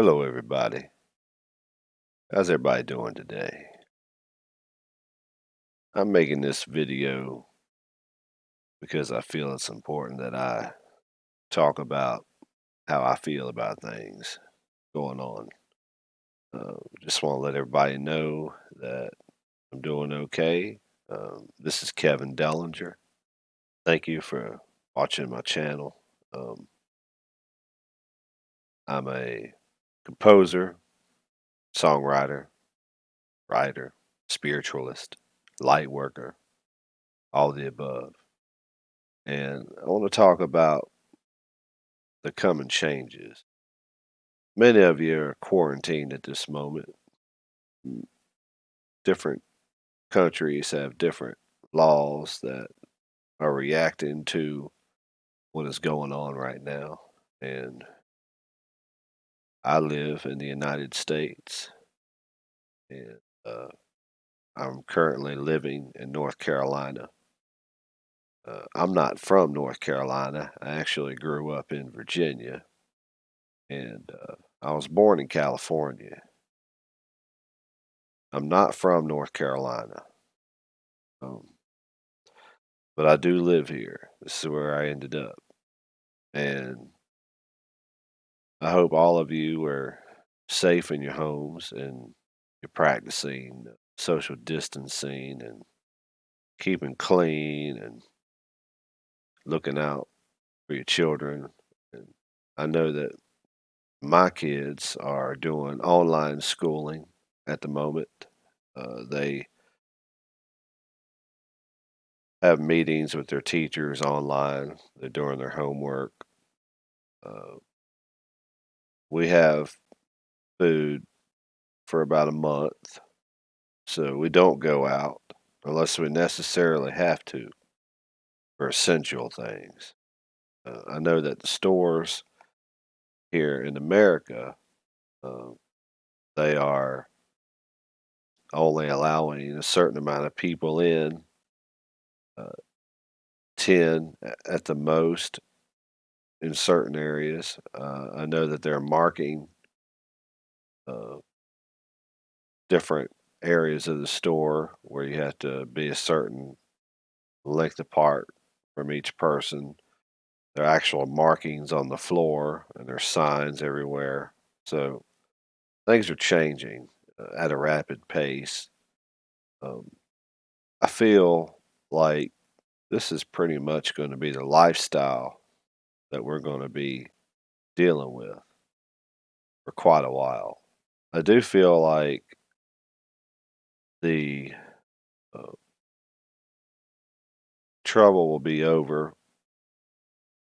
Hello, everybody. How's everybody doing today? I'm making this video because I feel it's important that I talk about how I feel about things going on. Just want to let everybody know that I'm doing okay. This is Kevin Dellinger. Thank you for watching my channel. Um, I'm a composer, songwriter, writer, spiritualist, light worker, all of the above. And I want to talk about the coming changes. Many of you are quarantined at this moment. Different countries have different laws that are reacting to what is going on right now. And I live in the United States, and I'm currently living in North Carolina. I'm not from North Carolina. I actually grew up in Virginia, and I was born in California. I'm not from North Carolina. Um, but I do live here. This is where I ended up. And I hope all of you are safe in your homes and you're practicing social distancing and keeping clean and looking out for your children. And I know that my kids are doing online schooling at the moment. They have meetings with their teachers online. They're doing their homework. Uh, we have food for about a month. So we don't go out unless we necessarily have to for essential things. I know that the stores here in America, uh, they are only allowing a certain amount of people in, uh, 10 at the most in certain areas. I know that they're marking uh, different areas of the store where you have to be a certain length apart from each person. There are actual markings on the floor, and there's signs everywhere. So things are changing at a rapid pace. Um, I feel like this is pretty much going to be the lifestyle that we're going to be dealing with for quite a while. I do feel like the uh, trouble will be over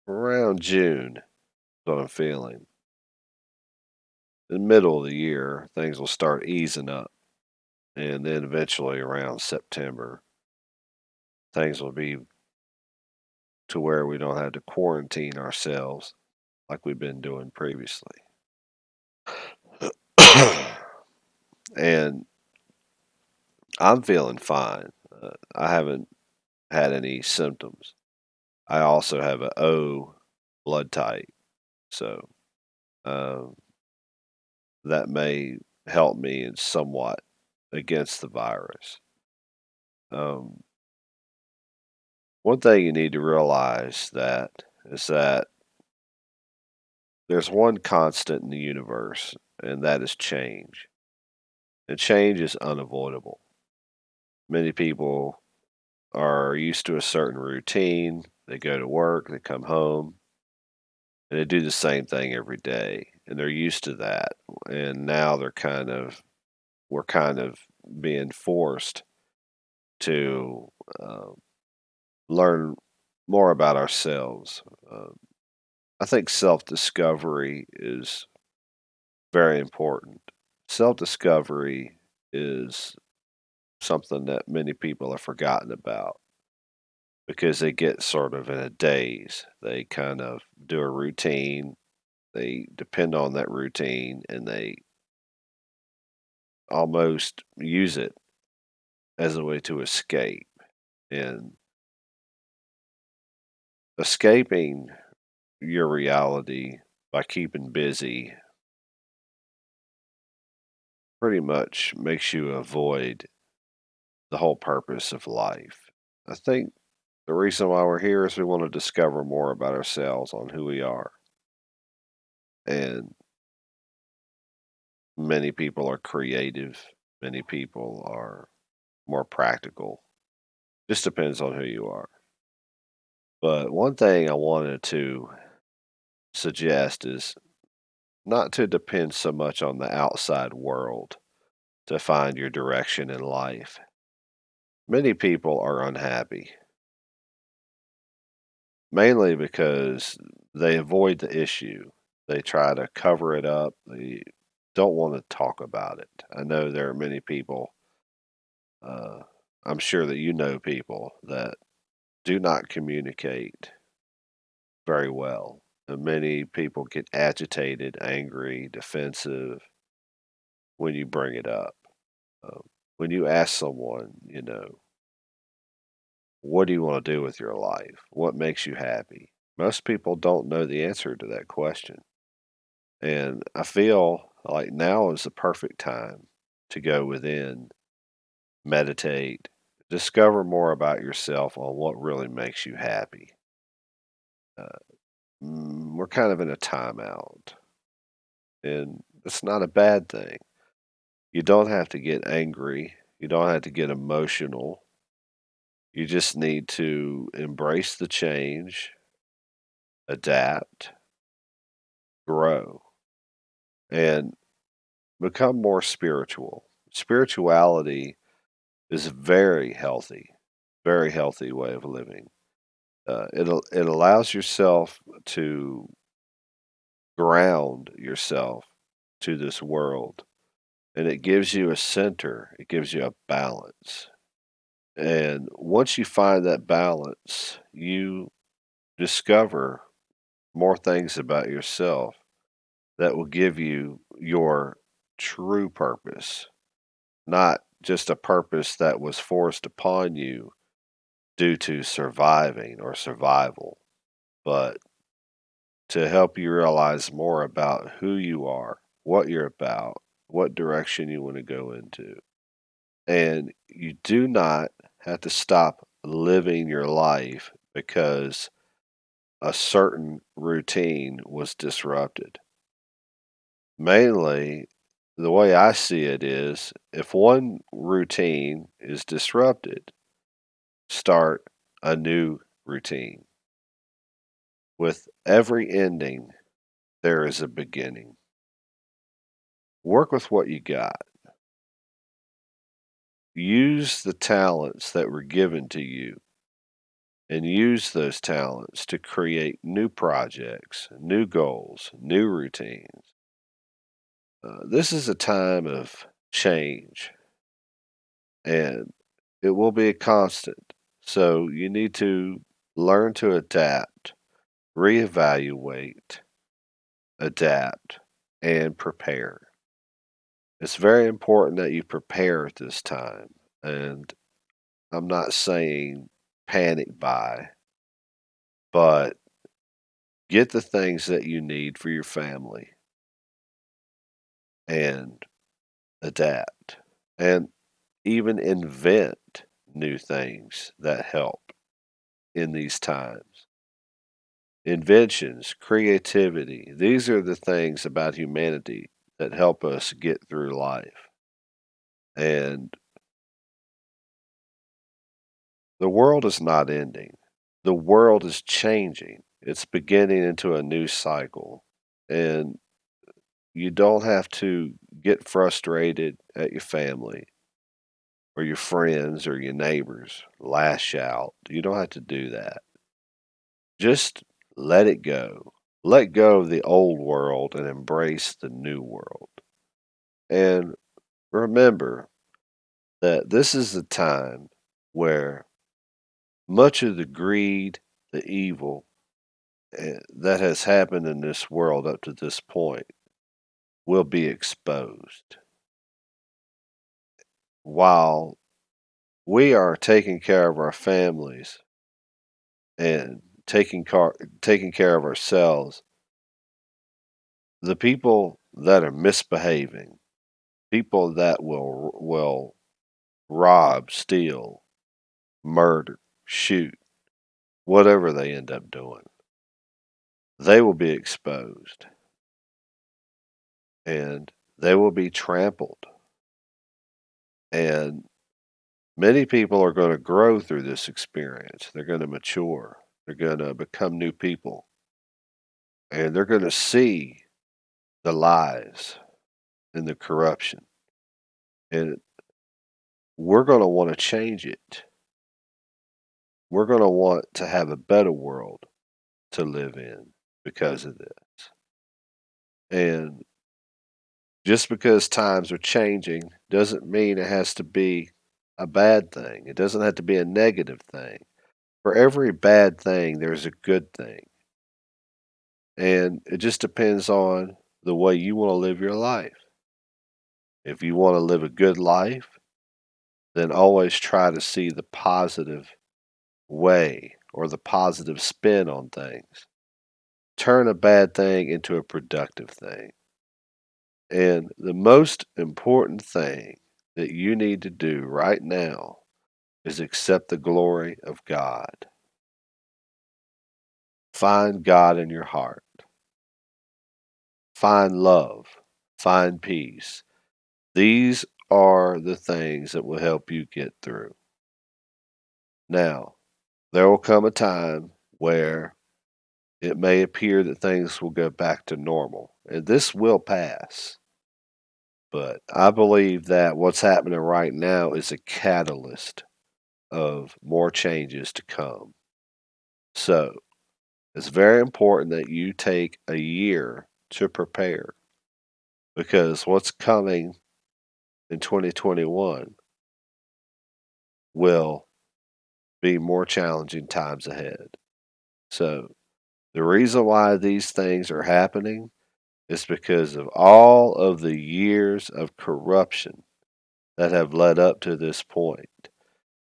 around June, is what I'm feeling. In the middle of the year, things will start easing up. And then eventually around September, things will be to where we don't have to quarantine ourselves like we've been doing previously. And I'm feeling fine. I haven't had any symptoms. I also have a O blood type, so um, that may help me in somewhat against the virus. Um, one thing you need to realize that is that there's one constant in the universe, and that is change. And change is unavoidable. Many people are used to a certain routine. They go to work, they come home, and they do the same thing every day. And they're used to that. And now we're kind of being forced to uh, learn more about ourselves. Uh, I think self discovery is very important. Self discovery is something that many people have forgotten about because they get sort of in a daze. They kind of do a routine, they depend on that routine, and they almost use it as a way to escape. And escaping your reality by keeping busy pretty much makes you avoid the whole purpose of life. I think the reason why we're here is we want to discover more about ourselves on who we are. And many people are creative, many people are more practical. Just depends on who you are. But one thing I wanted to suggest is not to depend so much on the outside world to find your direction in life. Many people are unhappy, mainly because they avoid the issue. They try to cover it up. They don't want to talk about it. I know there are many people, uh, I'm sure that you know people that do not communicate very well. And many people get agitated, angry, defensive when you bring it up. When you ask someone, what do you want to do with your life? What makes you happy? Most people don't know the answer to that question. And I feel like now is the perfect time to go within, meditate, discover more about yourself on what really makes you happy. Uh, we're kind of in a timeout, and it's not a bad thing. You don't have to get angry, you don't have to get emotional. You just need to embrace the change, adapt, grow, and become more spiritual. Spirituality is very healthy way of living. It allows yourself to ground yourself to this world, and it gives you a center. It gives you a balance. And once you find that balance, you discover more things about yourself that will give you your true purpose, not just a purpose that was forced upon you due to surviving or survival, but to help you realize more about who you are, what you're about, what direction you want to go into. And you do not have to stop living your life because a certain routine was disrupted. Mainly, the way I see it is if one routine is disrupted, start a new routine. With every ending, there is a beginning. Work with what you got. Use the talents that were given to you and use those talents to create new projects, new goals, new routines. This is a time of change and it will be a constant. So you need to learn to adapt, reevaluate, adapt, and prepare. It's very important that you prepare at this time. And I'm not saying panic buy, but get the things that you need for your family and adapt and even invent new things that help in these times. Inventions, creativity, these are the things about humanity that help us get through life. And the world is not ending. The world is changing. It's beginning into a new cycle. And you don't have to get frustrated at your family or your friends or your neighbors, lash out. You don't have to do that. Just let it go. Let go of the old world and embrace the new world. And remember that this is the time where much of the greed, the evil that has happened in this world up to this point will be exposed. While we are taking care of our families and taking care of ourselves, the people that are misbehaving, people that will rob, steal, murder, shoot, whatever they end up doing, they will be exposed and they will be trampled. And many people are going to grow through this experience. They're going to mature. They're going to become new people. And they're going to see the lies and the corruption. And we're going to want to change it. We're going to want to have a better world to live in because of this. And just because times are changing doesn't mean it has to be a bad thing. It doesn't have to be a negative thing. For every bad thing, there's a good thing. And it just depends on the way you want to live your life. If you want to live a good life, then always try to see the positive way or the positive spin on things. Turn a bad thing into a productive thing. And the most important thing that you need to do right now is accept the glory of God. Find God in your heart. Find love. Find peace. These are the things that will help you get through. Now, there will come a time where it may appear that things will go back to normal, and this will pass. But I believe that what's happening right now is a catalyst of more changes to come. So it's very important that you take a year to prepare because what's coming in 2021 will be more challenging times ahead. So the reason why these things are happening is because of all of the years of corruption that have led up to this point.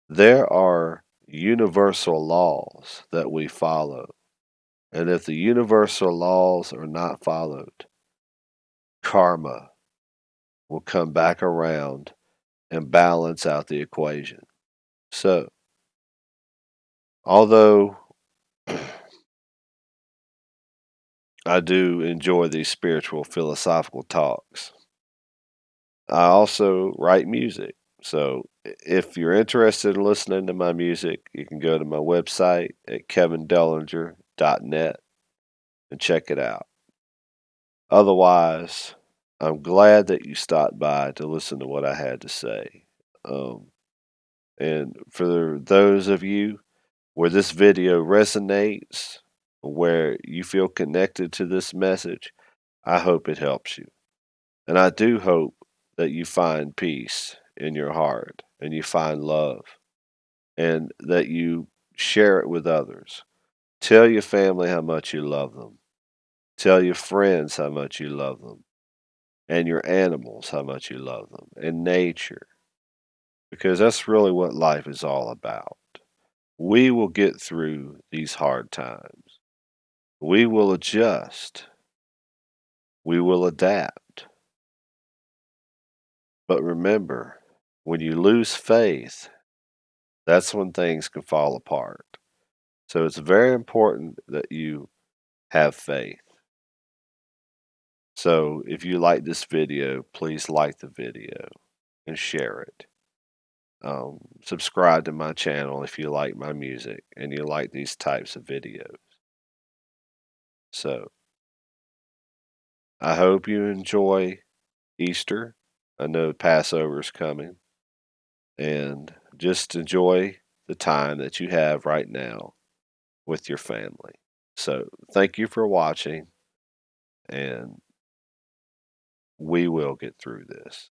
There are universal laws that we follow. And if the universal laws are not followed, karma will come back around and balance out the equation. So, although I do enjoy these spiritual philosophical talks, I also write music. So, if you're interested in listening to my music, you can go to my website at kevindellinger.net and check it out. Otherwise, I'm glad that you stopped by to listen to what I had to say. Um, and for those of you where this video resonates, where you feel connected to this message, I hope it helps you. And I do hope that you find peace in your heart and you find love and that you share it with others. Tell your family how much you love them. Tell your friends how much you love them. And your animals, how much you love them, and nature, because that's really what life is all about. We will get through these hard times. We will adjust. We will adapt. But remember, when you lose faith, that's when things can fall apart. So it's very important that you have faith. So if you like this video, please like the video and share it. Subscribe to my channel if you like my music and you like these types of videos. So I hope you enjoy Easter. I know Passover is coming, and just enjoy the time that you have right now with your family. So thank you for watching, and we will get through this.